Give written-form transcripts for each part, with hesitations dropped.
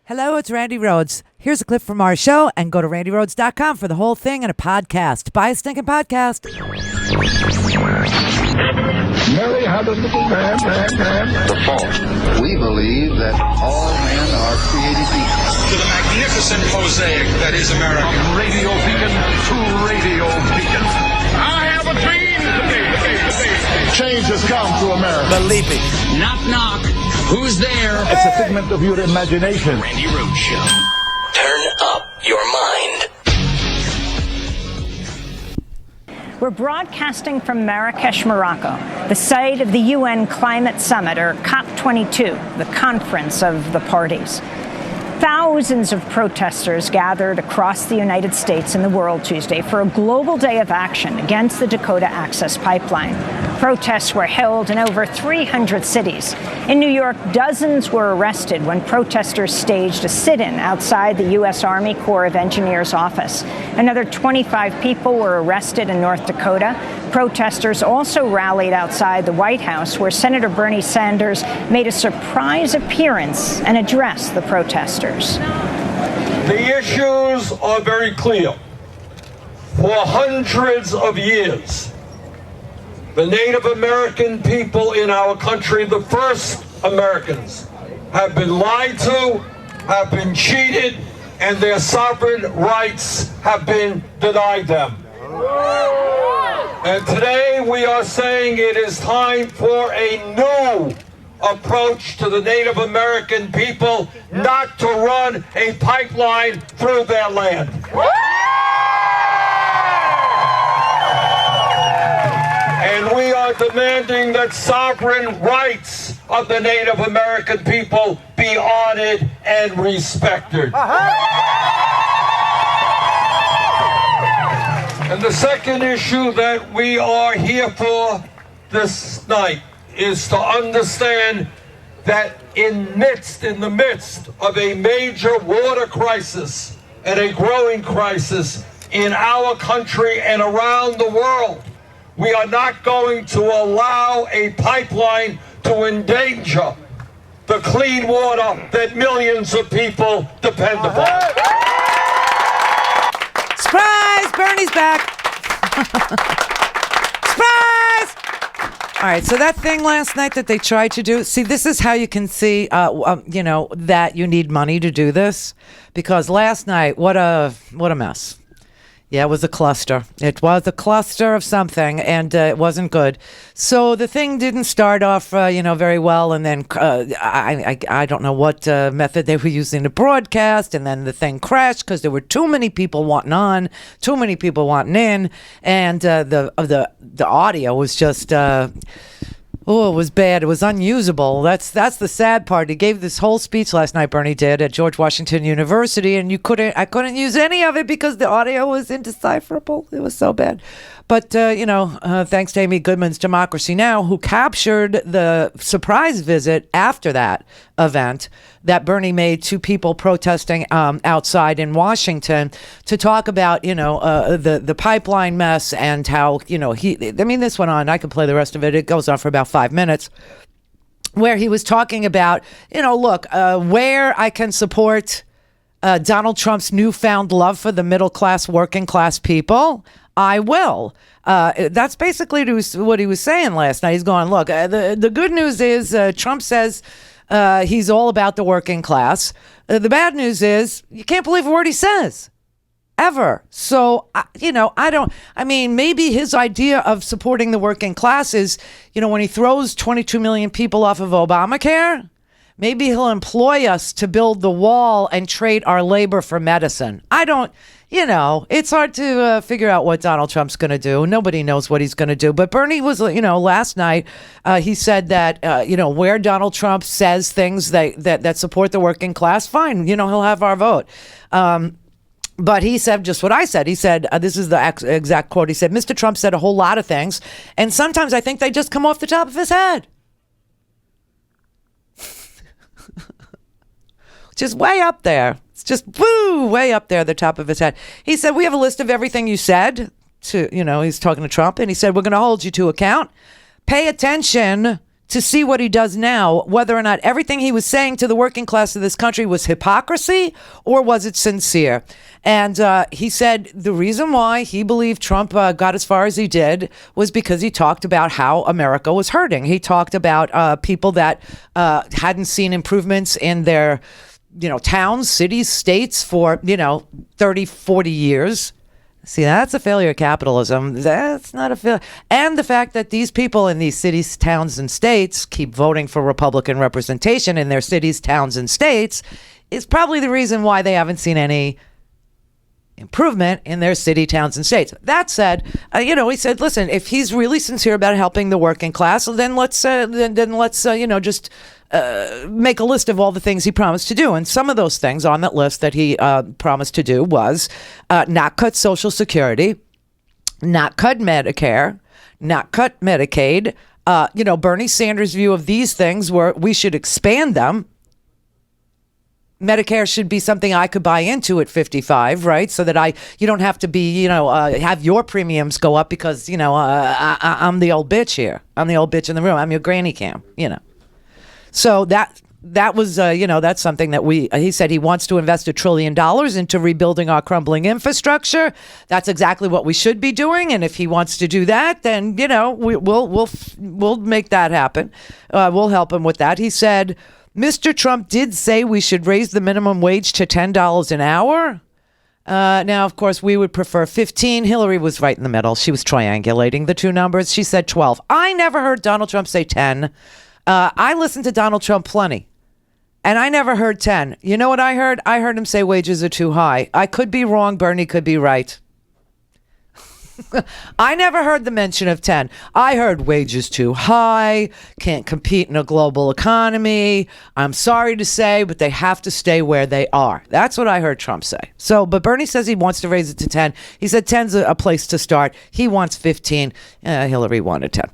Hello, it's Randi Rhodes. Here's a clip from our show, and go to randyrhodes.com for the whole thing and a podcast. Buy a stinking podcast. Mary had a little man. The fault. We believe that all men are created equal. To the magnificent mosaic that is America. From radio beacon to radio beacon. I have a dream. Change has come to America. Believe me. Knock, knock. Who's there? It's a figment of your imagination. Randi Rhodes Show. Turn up your mind. We're broadcasting from Marrakesh, Morocco, the site of the UN Climate Summit, or COP22, the conference of the parties. Thousands of protesters gathered across the United States and the world Tuesday for a global day of action against the Dakota Access Pipeline. Protests were held in over 300 cities. In New York, dozens were arrested when protesters staged a sit-in outside the U.S. Army Corps of Engineers office. Another 25 people were arrested in North Dakota. Protesters also rallied outside the White House, where Senator Bernie Sanders made a surprise appearance and addressed the protesters. The issues are very clear. For hundreds of years, the Native American people in our country, the first Americans, have been lied to, have been cheated, and their sovereign rights have been denied them. And today we are saying it is time for a new approach to the Native American people, not to run a pipeline through their land. And we are demanding that sovereign rights of the Native American people be honored and respected. And the second issue that we are here for this night is to understand that in the midst of a major water crisis and a growing crisis in our country and around the world, we are not going to allow a pipeline to endanger the clean water that millions of people depend upon. Surprise! Bernie's back. Surprise! All right, so that thing last night that they tried to do, see, this is how you can see, that you need money to do this. Because last night, what a mess. Yeah, it was a cluster. It was a cluster of something, and it wasn't good. So the thing didn't start off, very well, and then I don't know what method they were using to broadcast, and then the thing crashed because there were too many people wanting on, too many people wanting in, and the audio was just. Oh, it was bad. It was unusable. That's the sad part. He gave this whole speech last night, Bernie did, at George Washington University, and I couldn't use any of it because the audio was indecipherable. It was so bad. But, thanks to Amy Goodman's Democracy Now!, who captured the surprise visit after that event that Bernie made to people protesting outside in Washington to talk about, the pipeline mess and how, this went on. I could play the rest of it. It goes on for about 5 minutes, where he was talking about, where I can support Donald Trump's newfound love for the middle class, working class people. I will. That's basically what he was saying last night. He's going, look, the good news is Trump says he's all about the working class. The bad news is you can't believe a word he says. Ever. So, maybe his idea of supporting the working class is, when he throws 22 million people off of Obamacare, maybe he'll employ us to build the wall and trade our labor for medicine. It's hard to figure out what Donald Trump's going to do. Nobody knows what he's going to do. But Bernie was, last night, he said that, where Donald Trump says things that support the working class, fine, he'll have our vote. But he said just what I said. He said, this is the exact quote. He said, Mr. Trump said a whole lot of things, and sometimes I think they just come off the top of his head. Just way up there. It's just way up there, the top of his head. He said, we have a list of everything you said to, he's talking to Trump, and he said, we're going to hold you to account. Pay attention to see what he does now, whether or not everything he was saying to the working class of this country was hypocrisy or was it sincere. And he said the reason why he believed Trump got as far as he did was because he talked about how America was hurting. He talked about people that hadn't seen improvements in their, towns, cities, states for, 30, 40 years. See, that's a failure of capitalism. That's not a failure. And the fact that these people in these cities, towns, and states keep voting for Republican representation in their cities, towns, and states is probably the reason why they haven't seen any improvement in their city, towns, and states. That said, he said, listen, if he's really sincere about helping the working class, then let's just make a list of all the things he promised to do. And some of those things on that list that he promised to do was not cut Social Security, not cut Medicare, not cut Medicaid. Bernie Sanders' view of these things were we should expand them. Medicare should be something I could buy into at 55, right? So that you don't have to be, have your premiums go up because, I'm the old bitch here. I'm the old bitch in the room. I'm your granny cam, So that was, that's something that he said he wants to invest $1 trillion into rebuilding our crumbling infrastructure. That's exactly what we should be doing. And if he wants to do that, then, we'll make that happen. We'll help him with that. He said, Mr. Trump did say we should raise the minimum wage to $10 an hour. Now, of course, we would prefer 15. Hillary was right in the middle. She was triangulating the two numbers. She said 12. I never heard Donald Trump say 10. I listened to Donald Trump plenty, and I never heard 10. You know what I heard? I heard him say wages are too high. I could be wrong. Bernie could be right. I never heard the mention of 10. I heard wages too high, can't compete in a global economy. I'm sorry to say, but they have to stay where they are. That's what I heard Trump say. But Bernie says he wants to raise it to 10. He said 10's a place to start. He wants 15. Hillary wanted 10.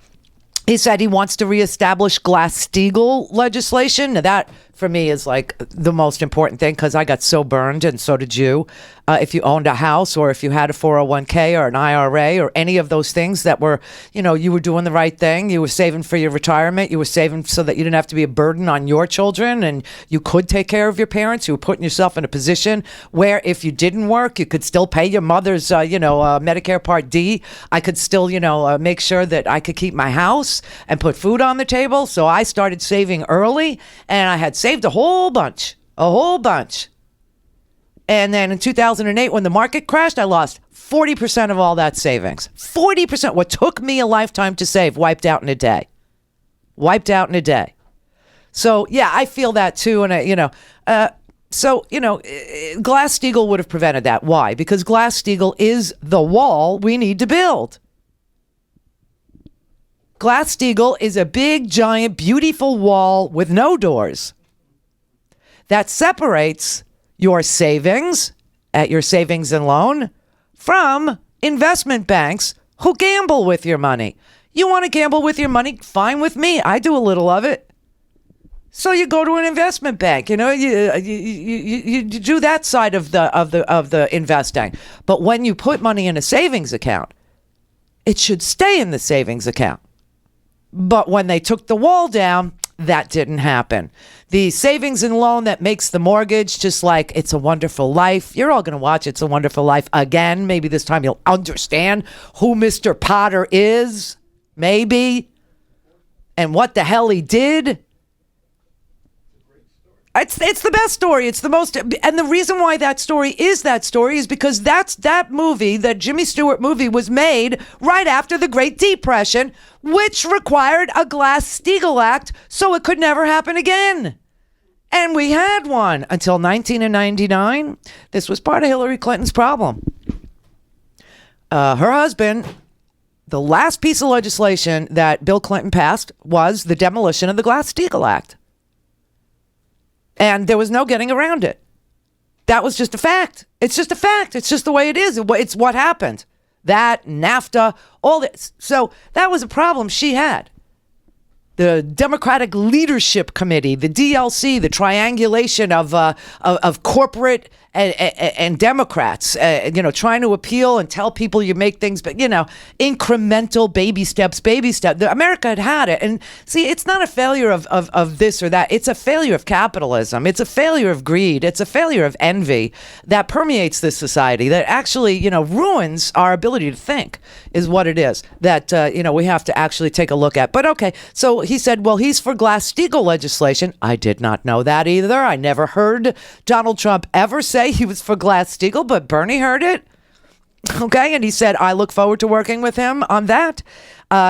He said he wants to reestablish Glass-Steagall legislation. Now that, for me, is like the most important thing because I got so burned, and so did you. If you owned a house or if you had a 401k or an IRA or any of those things that were, you were doing the right thing. You were saving for your retirement. You were saving so that you didn't have to be a burden on your children and you could take care of your parents. You were putting yourself in a position where if you didn't work, you could still pay your mother's, Medicare Part D. I could still, make sure that I could keep my house and put food on the table. So I started saving early, and I had saved a whole bunch. And then in 2008, when the market crashed, I lost 40% of all that savings. 40%. What took me a lifetime to save wiped out in a day. So, yeah, I feel that too. And, Glass-Steagall would have prevented that. Why? Because Glass-Steagall is the wall we need to build. Glass-Steagall is a big, giant, beautiful wall with no doors that separates your savings at your savings and loan from investment banks who gamble with your money. You want to gamble with your money? Fine with me. I do a little of it. So you go to an investment bank. You do that side of the investing. But when you put money in a savings account, it should stay in the savings account. But when they took the wall down, that didn't happen. The savings and loan that makes the mortgage just like It's a Wonderful Life. You're all going to watch It's a Wonderful Life again. Maybe this time you'll understand who Mr. Potter is. Maybe. And what the hell he did. It's the best story. It's the most, and the reason why that story is because that movie, that Jimmy Stewart movie, was made right after the Great Depression, which required a Glass-Steagall Act, so it could never happen again. And we had one until 1999. This was part of Hillary Clinton's problem. Her husband, the last piece of legislation that Bill Clinton passed was the demolition of the Glass-Steagall Act. And there was no getting around it. That was just a fact. It's just a fact. It's just the way it is. It's what happened. That, NAFTA, all this. So that was a problem she had. the Democratic Leadership Committee, the DLC, the triangulation of corporate and Democrats, trying to appeal and tell people you make things, but incremental baby steps. America had it, and see, it's not a failure of this or that. It's a failure of capitalism. It's a failure of greed. It's a failure of envy that permeates this society. That actually, ruins our ability to think. Is what it is that we have to actually take a look at. But okay, so he said, well, he's for Glass-Steagall legislation. I did not know that either. I never heard Donald Trump ever say he was for Glass-Steagall, but Bernie heard it. Okay, and he said, I look forward to working with him on that.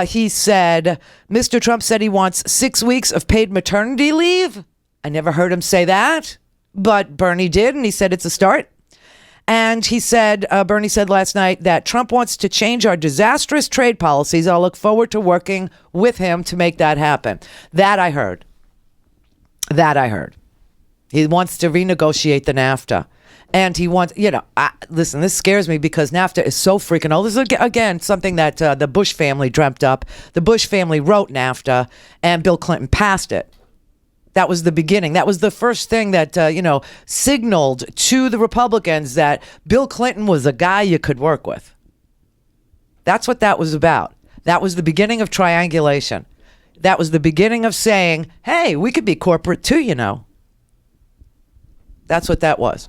He said, Mr. Trump said he wants 6 weeks of paid maternity leave. I never heard him say that, but Bernie did, and he said it's a start. And he said, Bernie said last night that Trump wants to change our disastrous trade policies. I'll look forward to working with him to make that happen. That I heard. He wants to renegotiate the NAFTA. And he wants, listen, this scares me because NAFTA is so freaking old. This is, again, something that the Bush family dreamt up. The Bush family wrote NAFTA, and Bill Clinton passed it. That was the beginning. That was the first thing that, signaled to the Republicans that Bill Clinton was a guy you could work with. That's what that was about. That was the beginning of triangulation. That was the beginning of saying, hey, we could be corporate too, That's what that was.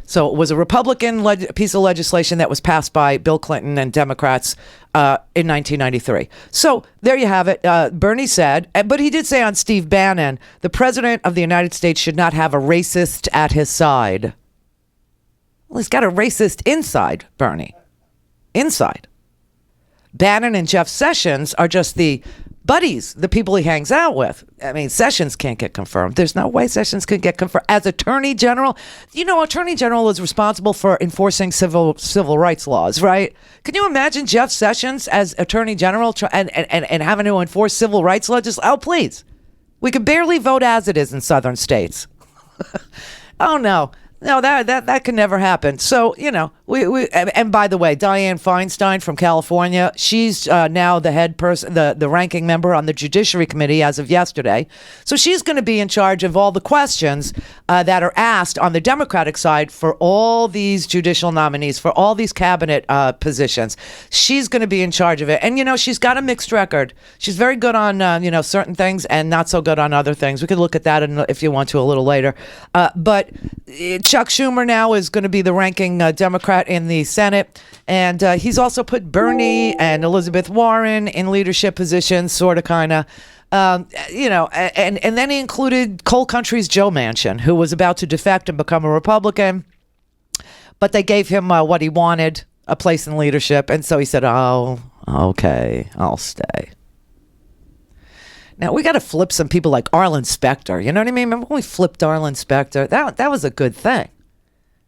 So it was a Republican piece of legislation that was passed by Bill Clinton and Democrats in 1993. So there you have it. Bernie said, but he did say on Steve Bannon, the president of the United States should not have a racist at his side. Well, he's got a racist inside, Bernie. Inside. Bannon and Jeff Sessions are just the buddies, the people he hangs out with. I mean, Sessions can't get confirmed. There's no way Sessions could get confirmed. As Attorney General, Attorney General is responsible for enforcing civil rights laws, right? Can you imagine Jeff Sessions as Attorney General and having to enforce civil rights legislation? Oh, please. We could barely vote as it is in southern states. Oh, no. No, that can never happen. So, we and by the way, Dianne Feinstein from California, she's now the head person, the ranking member on the Judiciary Committee as of yesterday. So she's going to be in charge of all the questions that are asked on the Democratic side for all these judicial nominees, for all these cabinet positions. She's going to be in charge of it. And, she's got a mixed record. She's very good on, certain things and not so good on other things. We could look at that if you want to a little later. But Chuck Schumer now is going to be the ranking Democrat in the Senate, and he's also put Bernie and Elizabeth Warren in leadership positions, sort of, kind of, and then he included Coal Country's Joe Manchin, who was about to defect and become a Republican, but they gave him what he wanted, a place in leadership, and so he said, "Oh, okay, I'll stay." Now, we got to flip some people like Arlen Specter. You know what I mean? Remember when we flipped Arlen Specter? That was a good thing.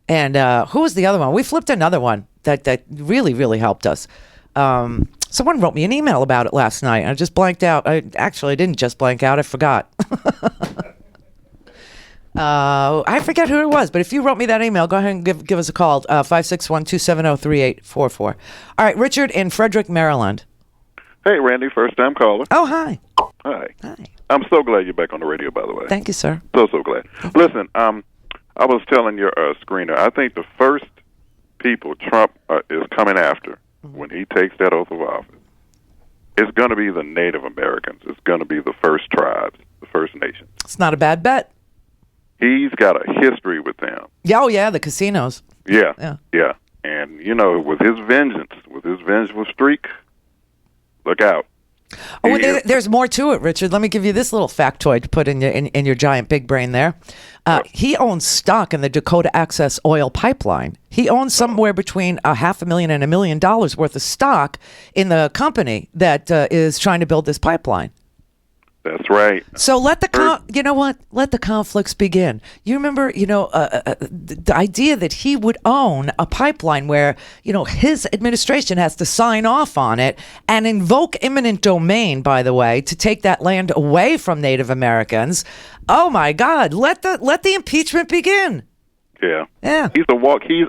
And who was the other one? We flipped another one that really, really helped us. Someone wrote me an email about it last night. I just blanked out. I didn't just blank out. I forgot. I forget who it was, but if you wrote me that email, go ahead and give us a call. 561-270-3844. All right, Richard in Frederick, Maryland. Hey, Randy, first-time caller. Oh, hi. Hi. I'm so glad you're back on the radio, by the way. Thank you, sir. So glad. Listen, I was telling your screener, I think the first people Trump is coming after when he takes that oath of office, it's going to be the Native Americans. It's going to be the first tribes, the First Nations. It's not a bad bet. He's got a history with them. Oh, yeah, the casinos. Yeah. And, with his vengeful streak, look out. Oh, there's more to it, Richard. Let me give you this little factoid to put in your giant big brain there. He owns stock in the Dakota Access Oil Pipeline. He owns somewhere between $500,000 and $1 million worth of stock in the company that is trying to build this pipeline. That's right. So let the conflicts begin. You remember, the idea that he would own a pipeline where, his administration has to sign off on it and invoke eminent domain, by the way, to take that land away from Native Americans. Oh my God! Let the impeachment begin. Yeah. Yeah. He's a walking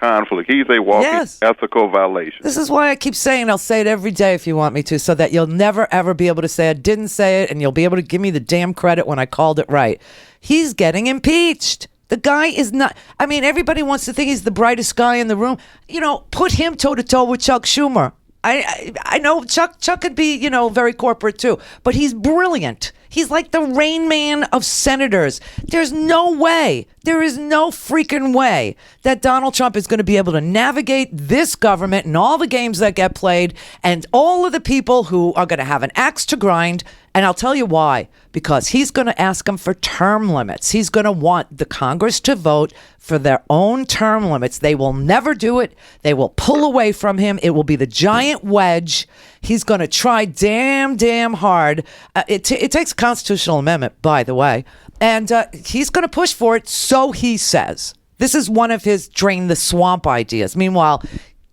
conflict. He's a walking ethical violation. This is why I keep saying, I'll say it every day if you want me to, so that you'll never, ever be able to say I didn't say it, and you'll be able to give me the damn credit when I called it right. He's getting impeached. The guy is not, I mean, everybody wants to think he's the brightest guy in the room. You know, put him toe-to-toe with Chuck Schumer. I know Chuck could be, you know, very corporate too, but he's brilliant. He's like the Rain Man of senators. There's no way, there is no freaking way that Donald Trump is going to be able to navigate this government and all the games that get played and all of the people who are going to have an axe to grind. And I'll tell you why. Because he's going to ask them for term limits. He's going to want the Congress to vote for their own term limits. They will never do it. They will pull away from him. It will be the giant wedge. He's going to try damn hard. It takes a constitutional amendment, by the way. And he's going to push for it, so he says. This is one of his drain the swamp ideas. Meanwhile,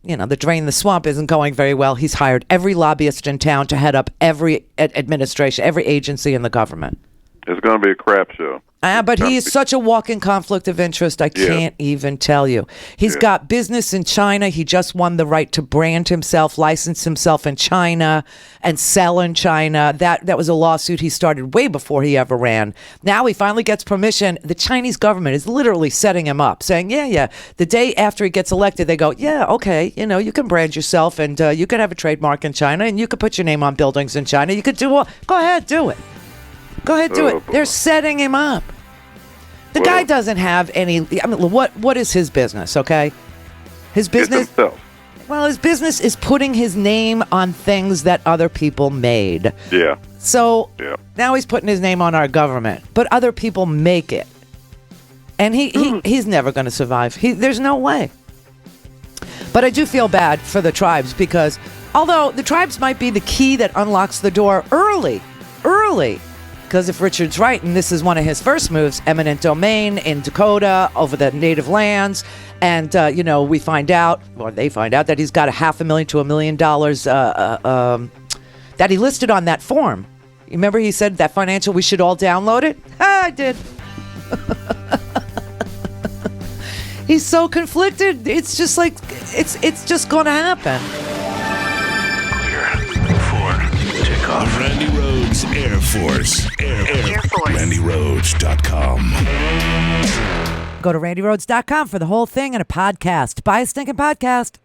you know, the drain the swamp isn't going very well. He's hired every lobbyist in town to head up every administration, every agency in the government. It's going to be a crap show. But he is such a walking conflict of interest, I can't even tell you. He's got business in China. He just won the right to brand himself, license himself in China, and sell in China. That was a lawsuit he started way before he ever ran. Now he finally gets permission. The Chinese government is literally setting him up, saying, yeah. The day after he gets elected, they go, yeah, okay, you know, you can brand yourself, and you can have a trademark in China, and you can put your name on buildings in China. You could do all. Go ahead, do it. Go ahead, do it. They're setting him up. The guy doesn't have any. I mean, what is his business? Okay, his business. It's himself. Well, his business is putting his name on things that other people made. Yeah. So now he's putting his name on our government, but other people make it, and he's never going to survive. There's no way. But I do feel bad for the tribes, because although the tribes might be the key that unlocks the door early. Because if Richard's right, and this is one of his first moves, eminent domain in Dakota over the native lands, and, you know, they find out that he's got $500,000 to $1 million that he listed on that form. You remember he said that financial, we should all download it? I did. He's so conflicted. It's just like, it's just going to happen. Randi Rhodes Air Force. Air Force. RandiRhodes.com. Go to RandiRhodes.com for the whole thing and a podcast. Buy a stinking podcast.